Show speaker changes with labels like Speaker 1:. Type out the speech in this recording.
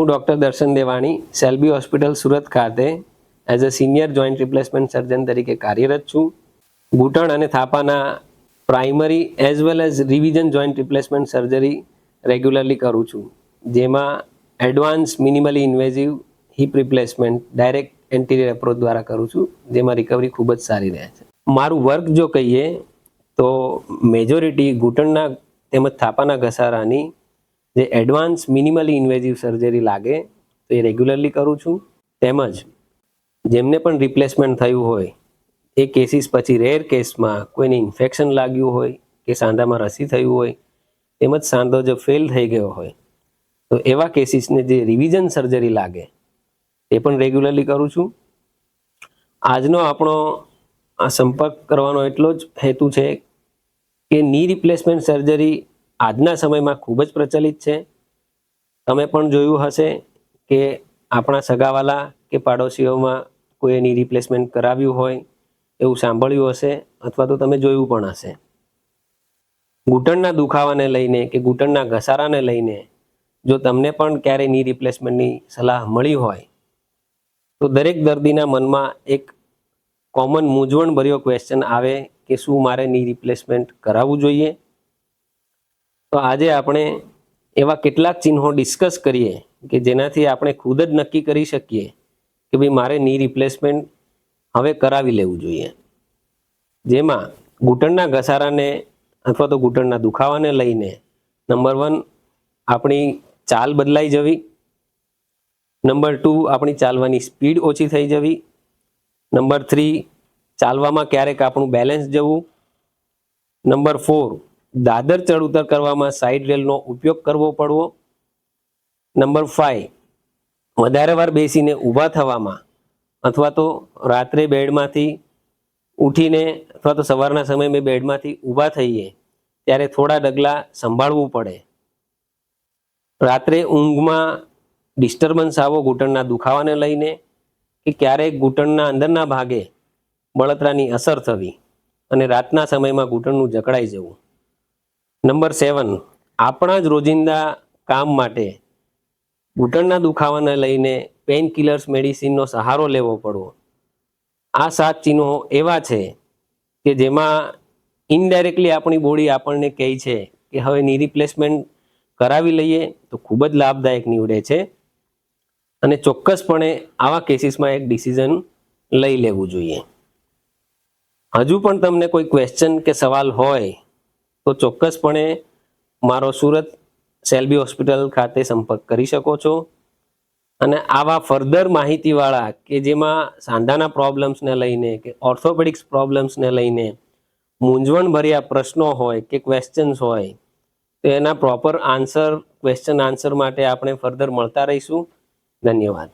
Speaker 1: હું ડૉક્ટર દર્શન દેવાણી સેલ્બી હોસ્પિટલ સુરત ખાતે as a senior joint replacement surgeon તરીકે કાર્યરત છું. ઘૂંટણ અને થાપાના primary as well as revision joint replacement surgery regularly કરું છું, જેમાં advance minimally invasive hip replacement direct anterior approach દ્વારા કરું છું, જેમાં રિકવરી ખૂબ જ સારી રહે છે. મારું વર્ક જો કહીએ તો મેજોરિટી ઘૂંટણના તેમજ થાપાના ઘસારાની જે એડવાન્સ મિનિમલી ઇન્વેઝિવ સર્જરી લાગે તો એ રેગ્યુલરલી કરું છું. તેમજ જેમને પણ રિપ્લેસમેન્ટ થયું હોય એ કેસીસ પછી રેર કેસમાં કોઈને ઇન્ફેક્શન લાગ્યું હોય કે સાંધામાં રસી થયું હોય તેમજ સાંધો જો ફેલ થઈ ગયો હોય તો એવા કેસીસને જે રિવિઝન સર્જરી લાગે એ પણ રેગ્યુલરલી કરું છું. આજનો આપણો આ સંપર્ક કરવાનો એટલો જ હેતુ છે કે ની રિપ્લેસમેન્ટ સર્જરી આજના સમયમાં ખૂબ જ પ્રચલિત છે. તમે પણ જોયું હશે કે આપણા સગાવાલા કે પાડોશીઓમાં કોઈ ની રિપ્લેસમેન્ટ કરાવ્યું હોય એવું સાંભળ્યું હશે અથવા તો તમે જોયું પણ હશે. ઘૂંટણના દુખાવાને લઈને કે ઘૂંટણના ઘસારાને લઈને જો તમને પણ ક્યારે ની રિપ્લેસમેન્ટની સલાહ મળી હોય તો દરેક દર્દીના મનમાં એક કોમન મૂંઝવણભર્યો ક્વેશ્ચન આવે કે શું મારે ની રિપ્લેસમેન્ટ કરાવવું જોઈએ. તો આજે આપણે એવા કેટલાક ચિહ્નો ડિસ્કસ કરીએ કે જેનાથી આપણે ખુદ જ નક્કી કરી શકીએ કે ભાઈ મારે ની રિપ્લેસમેન્ટ હવે કરાવી લેવું જોઈએ. જેમાં ઘૂંટણના ઘસારાને અથવા તો ઘૂંટણના દુખાવાને લઈને નંબર 1 આપણી ચાલ બદલાઈ જવી, નંબર 2 આપણી ચાલવાની સ્પીડ ઓછી થઈ જવી, નંબર 3 ચાલવામાં ક્યારેક આપણું બેલેન્સ જવું, નંબર 4 દાદર ચડ ઉતર કરવામાં સાઈડ રેલનો ઉપયોગ કરવો પડવો, નંબર 5 વધારે વાર બેસીને ઊભા થવામાં અથવા તો રાત્રે બેડમાંથી ઉઠીને અથવા તો સવારના સમયે બેડમાંથી ઊભા થઈએ ત્યારે થોડા ડગલા સંભાળવું પડે, રાત્રે ઊંઘમાં ડિસ્ટર્બન્સ આવો ઘૂંટણના દુખાવાને લઈને કે ક્યારેક ઘૂંટણના અંદરના ભાગે બળતરાની અસર થવી અને રાતના સમયમાં ઘૂંટણનું જકડાઈ જવું. નંબર 7 આપણા જ રોજિંદા કામ માટે ઘૂંટણના દુખાવાને લઈને પેઇન કિલર્સ મેડિસિનનો સહારો લેવો પડવો. આ 7 ચિહ્નો એવા છે કે જેમાં ઇનડાયરેક્ટલી આપણી બોડી આપણને કહે છે કે હવે ની રિપ્લેસમેન્ટ કરાવી લઈએ તો ખૂબ જ લાભદાયક નીવડે છે અને ચોક્કસપણે આવા કેસીસમાં એક ડિસિઝન લઈ લેવું જોઈએ. હજુ પણ તમને કોઈ ક્વેશ્ચન કે સવાલ હોય તો ચોક્કસપણે મારો સુરત સેલ્બી હોસ્પિટલ ખાતે સંપર્ક કરી શકો છો. અને આવા ફર્ધર માહિતીવાળા કે જેમાં સાંધાના પ્રોબ્લેમ્સને લઈને કે ઓર્થોપેડિક્સ પ્રોબ્લેમ્સને લઈને મૂંઝવણભર્યા પ્રશ્નો હોય કે ક્વેશ્ચન્સ હોય તો એના પ્રોપર આન્સર ક્વેશ્ચન આન્સર માટે આપણે ફર્ધર મળતા રહીશું. ધન્યવાદ.